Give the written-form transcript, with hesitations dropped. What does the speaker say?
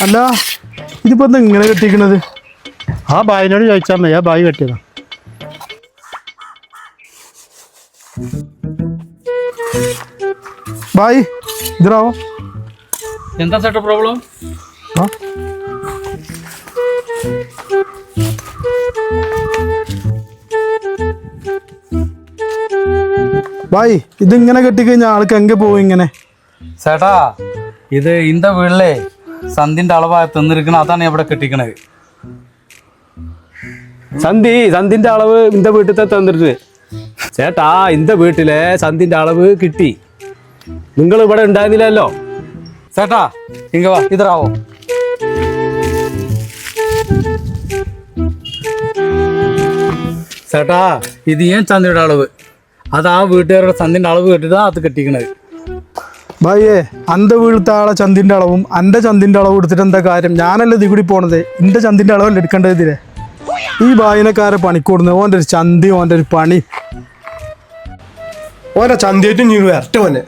അല്ല ഇതിപ്പോ എന്താ ഇങ്ങനെ കെട്ടിക്കണത്? ആ ബായിനോട് ചോദിച്ചാൽ മതി, ആ ബായി കെട്ടിയതാ. ബായ് ഇതാവോ? എന്താ ചേട്ടാ പ്രോബ്ലം? ആ ബായ് ഇതിങ്ങനെ കെട്ടിക്കഴിഞ്ഞാൽ ആൾക്ക് എங்கே പോവും ഇങ്ങനെ? ചേട്ടാ ഇത് இந்த വീട്ടിലെ സന്ധിന്റെ അളവാ തന്നിരിക്കണ, അതാണ് ഇവിടെ കെട്ടിക്കണത്. സന്ധിന്റെ അളവ് ഇന്റെ വീട്ടിലത്തെ തന്നിട്ട് ചേട്ടാ, ഇന്റെ വീട്ടിലെ സന്ധിന്റെ അളവ് കിട്ടി. നിങ്ങൾ ഇവിടെ ഉണ്ടായിരുന്നില്ലല്ലോ. ചേട്ടാ ഇങ്ങ വാ, ഇതറാവോ. ചേട്ടാ ഇത് ഏൻ ചന്തിയുടെ അളവ്, അത് ആ വീട്ടുകാരുടെ സന്ധിന്റെ അളവ് കെട്ടിട്ടാ അത് കെട്ടിക്കണത്. ബായിയെ അന്റെ വീട്ടിലത്തെ ആളെ ചന്തിന്റെ അളവും അന്റെ ചന്തിന്റെ അളവും എടുത്തിട്ട് എന്താ കാര്യം? ഞാനല്ലേ ഇതിൽ കൂടി പോണത്, എന്റെ ചന്തിന്റെ അളവല്ലേ എടുക്കേണ്ടത് ഇതിലെ. ഈ ബായിനക്കാരെ പണിക്കൂടുന്നത് ഓൻ്റെ ഒരു ചന്തി, ഓൻ്റെ ഒരു പണി. ഓരോ ചന്തയായിട്ട് നീ വരട്ടെ മോനെ.